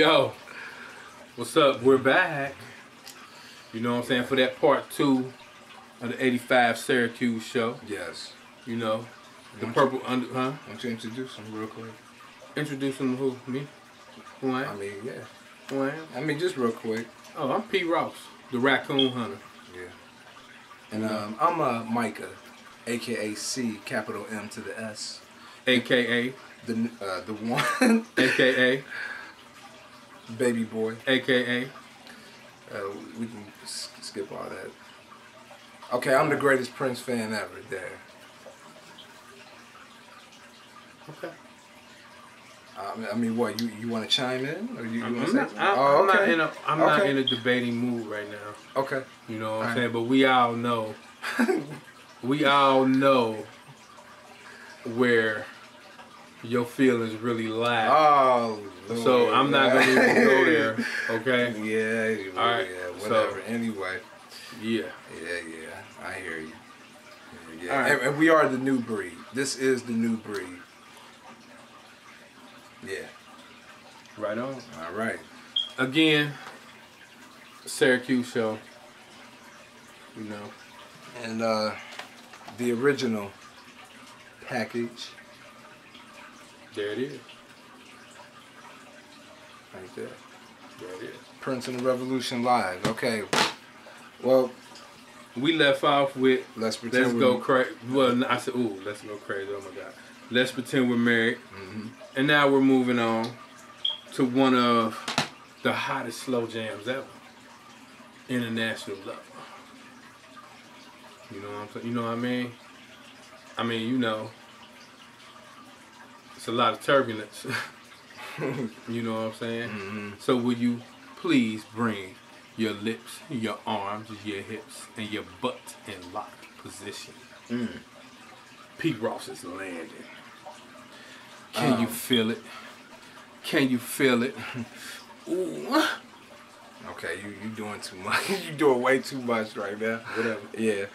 Yo, what's up? We're back. You know what I'm saying? For that part 2 of the 85 Syracuse show. Yes. You know, the purple under, huh? Why don't you introduce him real quick? Introduce him to who? Me? Who I am? I mean, yeah. Who I am? I mean, just real quick. Oh, I'm P. Ross, the raccoon hunter. Yeah. And I'm Micah, a.k.a. C, capital M to the S. A.K.A. The one. A.K.A. Baby boy. A.K.A. We can skip all that. Okay, I'm the greatest Prince fan ever. There. Okay. I mean, what you want to chime in, or you want to say? I'm not in a debating mood right now. Okay. You know what I'm saying? But we all know. We all know where your feelings really lie. Oh, Lord. So I'm not gonna even go there. Okay. Yeah. All right. Whatever. So, anyway. Yeah. I hear you. Yeah. All right. And we are the new breed. This is the new breed. Yeah. Right on. All right. Again, Syracuse show. You know. And the original package. There it is. Right there. There it is. Prince and the Revolution live. Okay. Well, we left off with let's go crazy. Well, I said, ooh, let's go crazy. Oh my God. Let's pretend we're married. Mm-hmm. And now we're moving on to one of the hottest slow jams ever. International Love. You know what I'm saying? You know what I mean? I mean, you know, it's a lot of turbulence. You know what I'm saying? Mm-hmm. So will you please bring your lips, your arms, your hips, and your butt in locked position? Pete Ross is landing. Can you feel it? Can you feel it? Ooh. Okay, you doing too much. You doing way too much right now. Whatever. Yeah.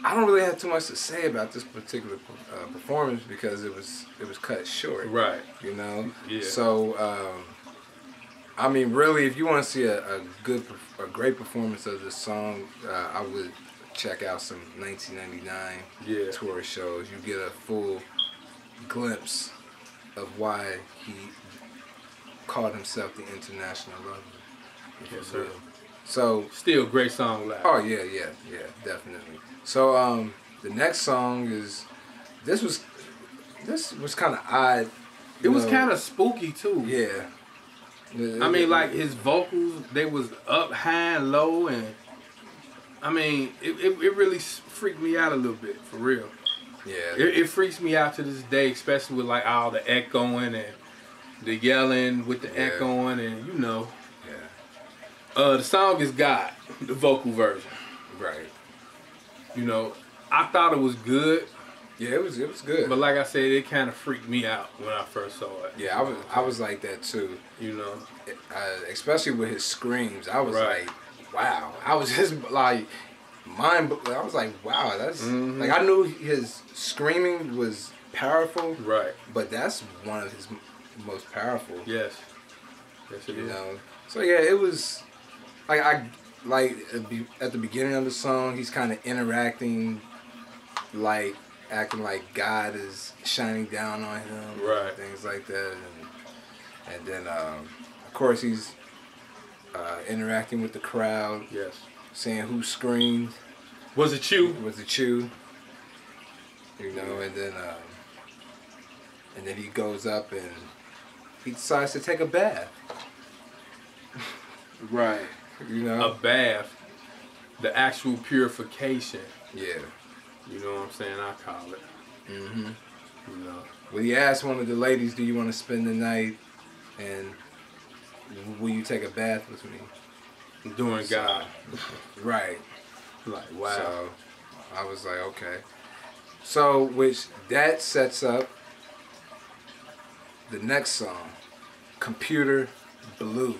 I don't really have too much to say about this particular performance because it was cut short. Right. You know. Yeah. So I mean, really, if you want to see a great performance of this song, I would check out some 1999 tour shows. You get a full glimpse of why he called himself the international lover. Yes, sir. So still great song live. Oh yeah, definitely. So the next song is this was kind of odd. It was kind of spooky too. Yeah. I mean, like his vocals, they was up high and low, and I mean, it really freaked me out a little bit, for real. Yeah. It freaks me out to this day, especially with like all the echoing and the yelling with the echoing, and you know. Yeah. The song is God, the vocal version. Right. You know, I thought it was good. Yeah, it was good. But like I said, it kind of freaked me out when I first saw it. Yeah, I was like that too. You know, especially with his screams, I was like, wow. I was just like I was like, wow, that's like I knew his screaming was powerful. Right. But that's one of his most powerful. Yes. Yes, it is. You know. So yeah, it was like at the beginning of the song, he's kind of interacting, like acting like God is shining down on him, right? Things like that, and then of course he's interacting with the crowd. Yes. Saying who screamed. Was it you? Was it you? You know, and then he goes up and he decides to take a bath. Right. You know? A bath. The actual purification. Yeah. You know what I'm saying? I call it. Mm-hmm. You know. Well, he asked one of the ladies, do you want to spend the night? And will you take a bath with me? Doing God. Right. Like, wow. So I was like, okay. So, which that sets up the next song, Computer Blue.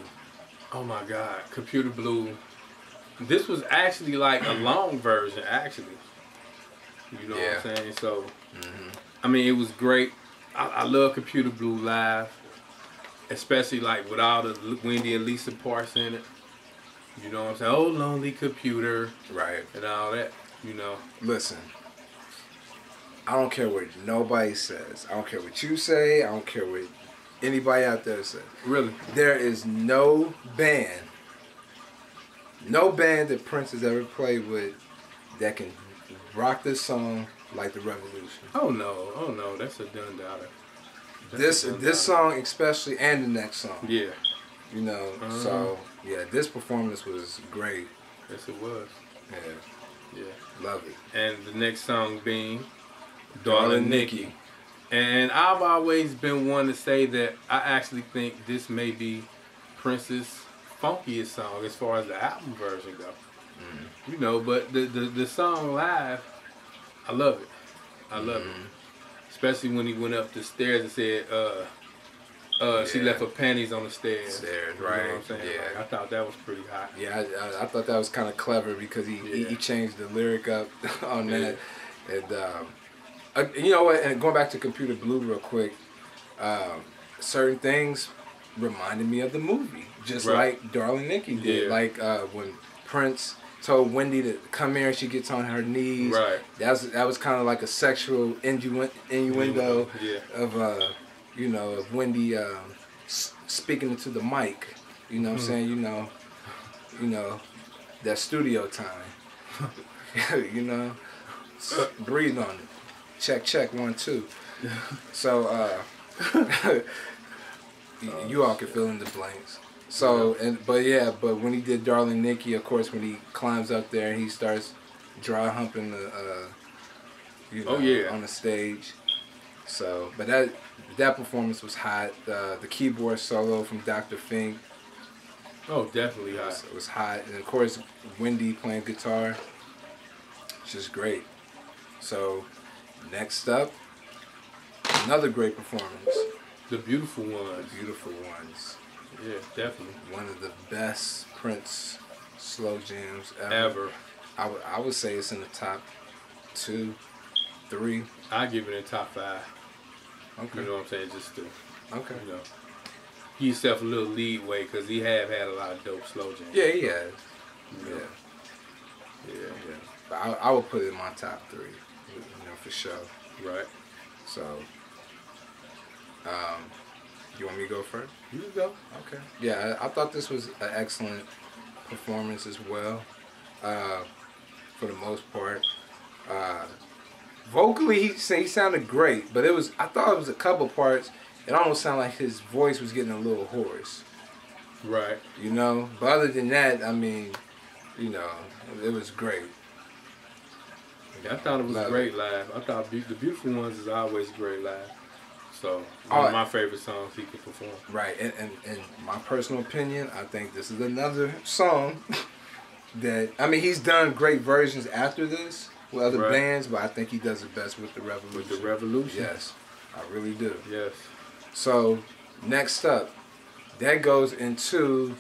Oh my God, Computer Blue. This was actually like a long version, actually. You know what I'm saying? So, I mean, it was great. I love Computer Blue live. especially like with all the Wendy and Lisa parts in it. You know what I'm saying? Oh, lonely computer. Right. And all that, you know. Listen, I don't care what nobody says. I don't care what you say. I don't care what anybody out there says. Really? There is no band that Prince has ever played with that can rock this song like The Revolution. Oh no, that's a done daughter. This song especially, and the next song. Yeah. You know, so yeah, this performance was great. Yes, it was. Yeah. Yeah. Love it. And the next song being Darling Nikki. And I've always been one to say that I actually think this may be Prince's funkiest song as far as the album version goes. You know, but the song live, I love it. I love it. Especially when he went up the stairs and said, she left her panties on the stairs. Stairs, You right. know what I'm saying? Yeah. Like, I thought that was pretty hot. Yeah, I thought that was kind of clever because he changed the lyric up on that. And you know what? And going back to Computer Blue real quick, certain things reminded me of the movie, just like Darling Nikki did. Yeah. Like when Prince told Wendy to come here and she gets on her knees. Right. That was kind of like a sexual innuendo of you know, of Wendy speaking into the mic. You know what I'm saying? You know that studio time. You know, breathe on it. Check 1 2. So you all can fill in the blanks. So but when he did Darling Nikki, of course, when he climbs up there and he starts dry humping the on the stage. So, but that performance was hot. The keyboard solo from Dr. Fink. Oh, definitely hot. It was hot, and of course Wendy playing guitar. It's just great. So, next up, another great performance. The Beautiful Ones. The Beautiful Ones. Yeah, definitely. One of the best Prince slow jams Ever. I would say it's in the top 2, 3. I give it in top 5. Okay. You know what I'm saying? Just to, okay. You know, give yourself a little leeway because he have had a lot of dope slow jams. Yeah, he has. Yeah. But I would put it in my top 3. You know, for sure. Right. So, you want me to go first? You can go. Okay. Yeah, I thought this was an excellent performance as well, for the most part. Vocally, he sounded great, but I thought it was a couple parts. It almost sounded like his voice was getting a little hoarse. Right. You know? But other than that, I mean, you know, it was great. Yeah, I thought it was great live. I thought The Beautiful Ones is always great live. So, one of my favorite songs he could perform. Right, and in my personal opinion, I think this is another song that, I mean, he's done great versions after this with other bands, but I think he does it best with The Revolution. With The Revolution? Yes, I really do. Yes. So, next up, that goes into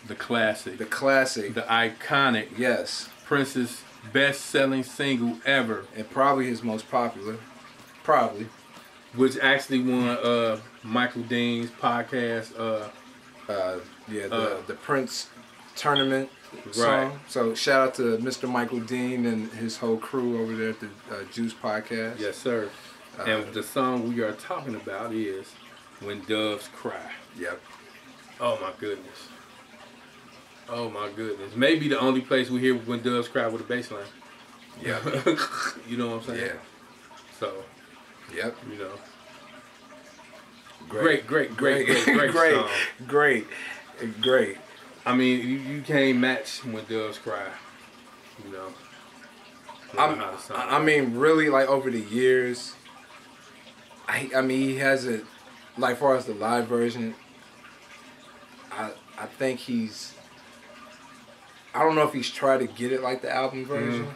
the classic. The classic. The iconic. Yes. Prince's best-selling single ever. And probably his most popular. Probably. Which actually won Michael Dean's podcast. The Prince tournament song. So shout out to Mr. Michael Dean and his whole crew over there at the Juice podcast. Yes, sir. And the song we are talking about is When Doves Cry. Yep. Oh my goodness. Oh my goodness. Maybe the only place we hear When Doves Cry with a bass line. Yeah. You know what I'm saying? Yeah. So. Yep. You know. Great song. Great. I mean, you can't match When Doves Cry. You know. I mean, really, like over the years, I mean, he hasn't, like, far as the live version, I think I don't know if he's tried to get it like the album version,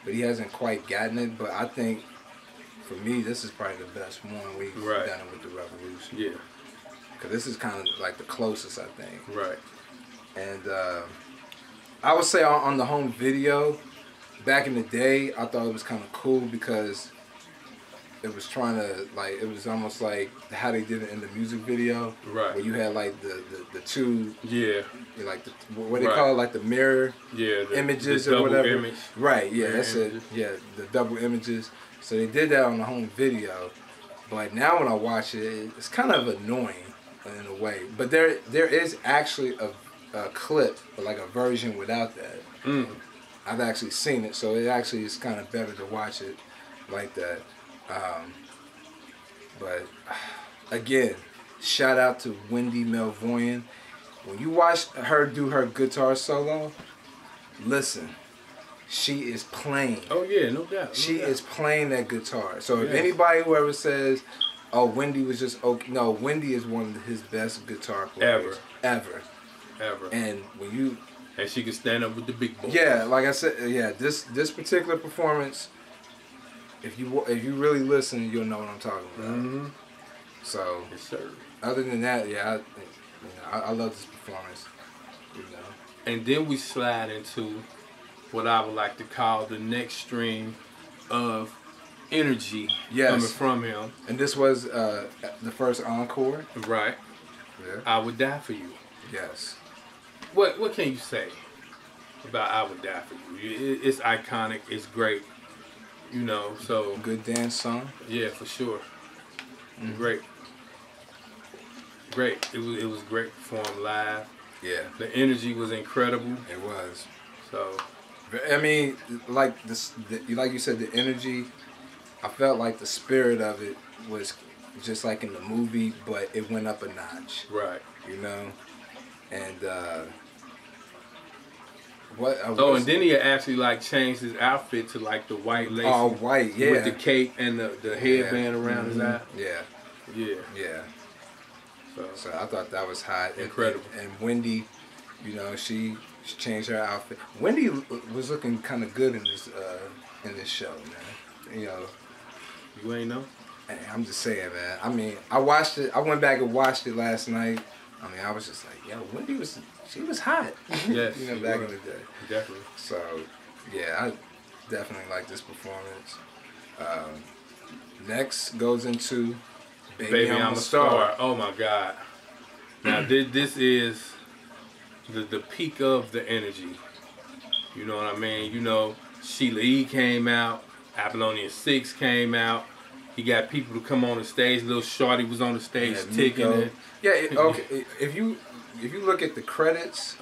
but he hasn't quite gotten it. But I think, for me, this is probably the best one we've done it with The Revolution. Yeah. Because this is kind of like the closest, I think. Right. And I would say on the home video, back in the day, I thought it was kind of cool because it was trying to like it was almost like how they did it in the music video, right? Where you had like the two, like the, what they call it, like the mirror, images the or whatever, image. Right? Yeah, mirror that's images. it. Yeah, the double images. So they did that on the home video, but now when I watch it, it's kind of annoying in a way. But there is actually a clip, like a version without that. I've actually seen it, so it actually is kind of better to watch it like that. But again, shout out to Wendy Melvoin. When you watch her do her guitar solo, listen, she is playing. Oh yeah, no doubt. She is playing that guitar. So if anybody who ever says, "Oh, Wendy was just okay," no, Wendy is one of his best guitar players ever. And when you she can stand up with the big boys. Yeah, like I said, this particular performance, if you really listen, you'll know what I'm talking about. So, yes, sir. Other than that, I love this performance. And then we slide into what I would like to call the next stream of energy coming from him. And this was the first encore. Right. Yeah. I Would Die For You. Yes. What can you say about I Would Die For You? It's iconic. It's great. So good dance song. Yeah, for sure. Great. It was great performed live. Yeah. The energy was incredible. It was. So, I mean, like like you said, the energy. I felt like the spirit of it was just like in the movie, but it went up a notch. Right. And and then he actually like changed his outfit to like the white lace. All white, yeah. With the cape and the headband around his eye. Yeah. So I thought that was hot. Incredible. And Wendy, she changed her outfit. Wendy was looking kind of good in this show, man. You ain't know? I'm just saying, man. I mean, I watched it. I went back and watched it last night. I mean, I was just like, yo, Wendy was hot. Yes, back in the day. Definitely. So, yeah, I definitely like this performance. Next goes into Baby I'm a Star. Oh my God. Now this is the peak of the energy. You know what I mean? Sheila E. came out. Apollonia 6 came out. He got people to come on the stage. Little Shorty was on the stage ticking it. Yeah, okay. If you look at the credits,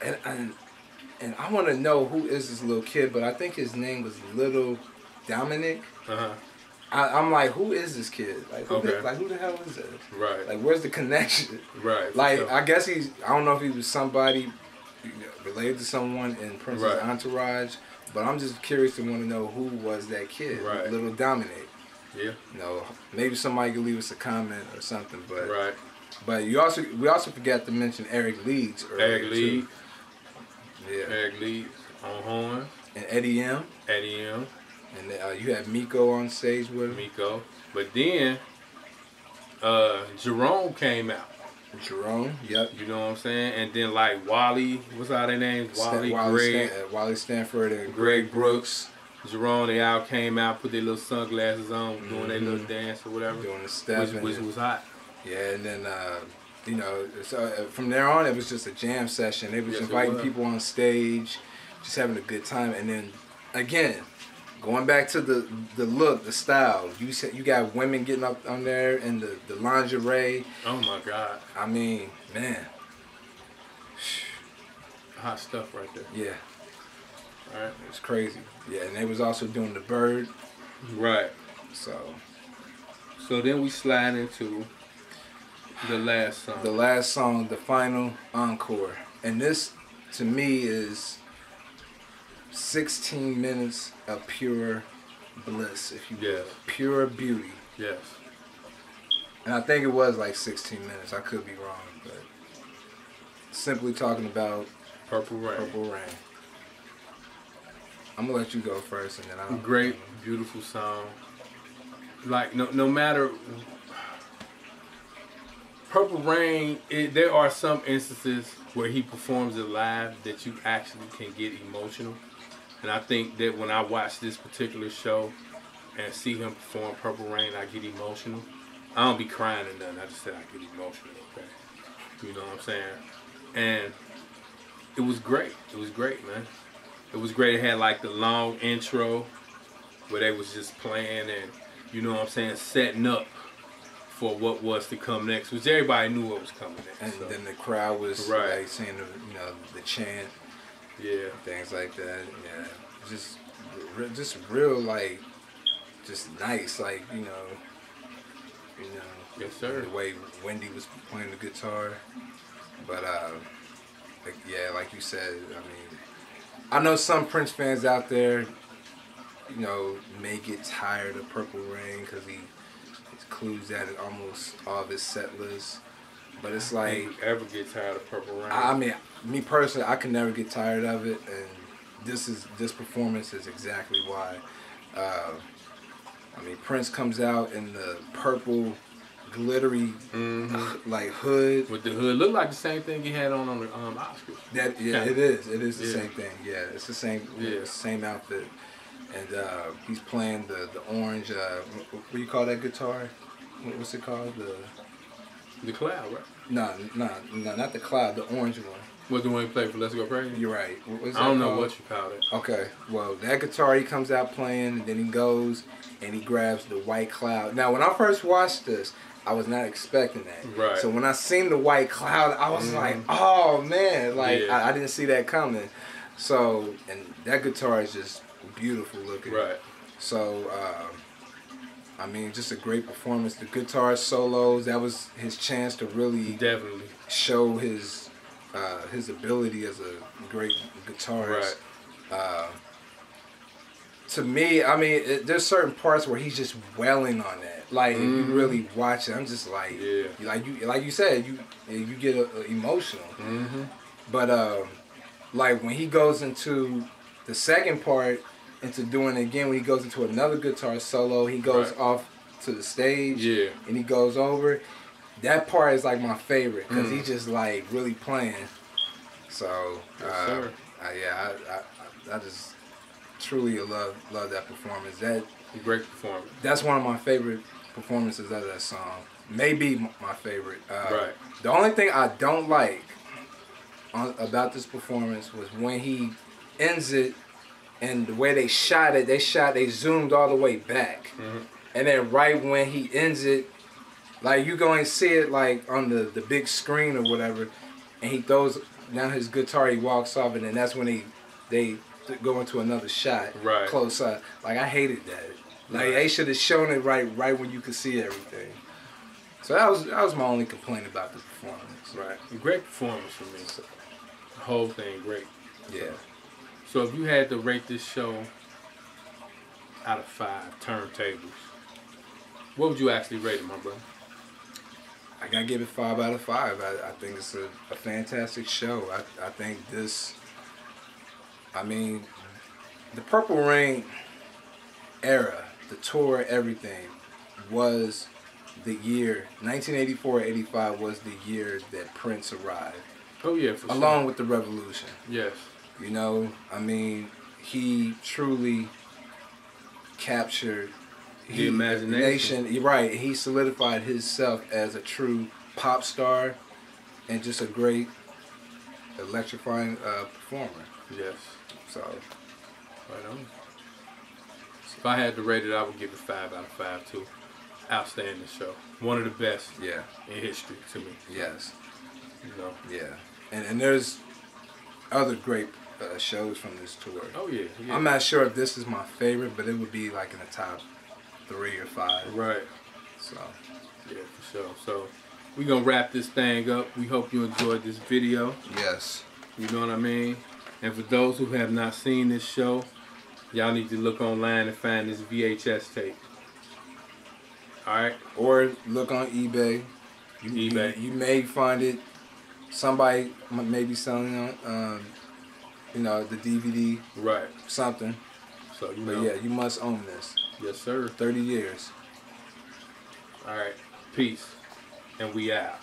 and I want to know who is this little kid, but I think his name was Little Dominic. I'm like, who is this kid? Like, who the hell is this? Right. Like, where's the connection? Right. Like, sure. I guess I don't know if he was somebody related to someone in Prince's entourage, but I'm just curious to want to know who was that kid, Little Dominic. Yeah. Maybe somebody could leave us a comment or something, but but we also forgot to mention Eric Leeds earlier. Eric Leeds. Yeah. Eric Leeds on horn. And Eddie M. And you had Miko on stage with him. Miko. But then Jerome came out. Jerome, yep. You know what I'm saying? And then like Wally, what's all their names? Wally Stanford and Greg Brooks. Jerome, they all came out, put their little sunglasses on, doing their little dance or whatever. Doing the step. Which was hot. Yeah, and then, so from there on, it was just a jam session. They was inviting people on stage, just having a good time. And then, again, going back to the look, the style. You got women getting up on there in the lingerie. Oh, my God. I mean, man. Hot stuff right there. Yeah. All right. It was crazy. Yeah, and they was also doing the bird. Right. So then we slide into the last song. The last song, the final encore. And this, to me, is 16 minutes of pure bliss, if you will. Pure beauty. Yes. And I think it was like 16 minutes. I could be wrong, but simply talking about Purple Rain. Purple Rain. I'm gonna let you go first, and then I'll. Great, beautiful song. Like no matter. Purple Rain. There are some instances where he performs it live that you actually can get emotional, and I think that when I watched this particular show, and see him perform Purple Rain, I get emotional. I don't be crying or nothing. I just said I get emotional, okay? You know what I'm saying? And it was great. It was great, man. It was great. It had like the long intro where they was just playing and, you know what I'm saying, setting up for what was to come next, which everybody knew what was coming next. And so. then the crowd was like saying, the chant, things like that. Yeah, just real like, just nice, like Yes, sir. The way Wendy was playing the guitar, but like you said, I mean, I know some Prince fans out there, may get tired of Purple Rain because he includes that in almost all of his set lists. But it's like, you ever get tired of Purple Rain? I mean, me personally, I can never get tired of it, and this performance is exactly why. I mean, Prince comes out in the purple, glittery, like hood. With the hood, look like the same thing he had on the Oscars. It is. It is the same thing. Yeah, it's the same. Yeah. Same outfit. And he's playing the orange. What do you call that guitar? What's it called? The Cloud, right? No, not the Cloud. The orange one. What the one you played for Let's Go Crazy? You're right. I don't know what you call it. Okay, well, that guitar, he comes out playing, and then he goes and he grabs the white cloud. Now, when I first watched this, I was not expecting that. Right. So when I seen the white cloud, I was like, oh, man. Like, I didn't see that coming. So, and that guitar is just beautiful looking. Right. So, I mean, just a great performance. The guitar solos, that was his chance to really definitely show his ability as a great guitarist. Right. To me, I mean, there's certain parts where he's just wailing on that. Like, if you really watch it, I'm just like, like you said, you get emotional. But like when he goes into the second part, into doing it again, when he goes into another guitar solo, he goes off to the stage, and he goes over. That part is like my favorite because he's just like really playing. So I just truly love that performance. That great performance. That's one of my favorite performances of that song. Maybe my favorite. Right. The only thing I don't like about this performance was when he ends it, and the way they shot it. They zoomed all the way back, and then right when he ends it. Like, you go and see it, like, on the big screen or whatever, and he throws down his guitar, he walks off, and then that's when they go into another shot, close up. Like, I hated that. Like, they should have shown it right when you could see everything. So that was my only complaint about the performance. Right. Great performance for me. So, the whole thing, great. Yeah. So if you had to rate this show out of 5 turntables, what would you actually rate it, my brother? I gotta give it 5 out of 5. I think it's a fantastic show. I think this, I mean, the Purple Rain era, the tour, everything, was the year, 1984-85 was the year that Prince arrived. Oh yeah, for sure. Along with the revolution. Yes. You know, I mean, he truly captured the imagination. You're right. He solidified himself as a true pop star and just a great electrifying performer. Yes. So, right on. If I had to rate it, I would give it 5 out of 5 too. Outstanding show. One of the best in history to me. Yes. You know? Yeah. And there's other great shows from this tour. Oh yeah. I'm not sure if this is my favorite, but it would be like in the top 3 or 5. Right. So. Yeah, for sure. So we're going to wrap this thing up. We hope you enjoyed this video. Yes. You know what I mean? And for those who have not seen this show, y'all need to look online and find this VHS tape. Alright? Or look on eBay. You may find it. Somebody may be selling on, the DVD. Right. Something. So, But yeah, you must own this. Yes, sir. 30 years. Alright. Peace. And we out.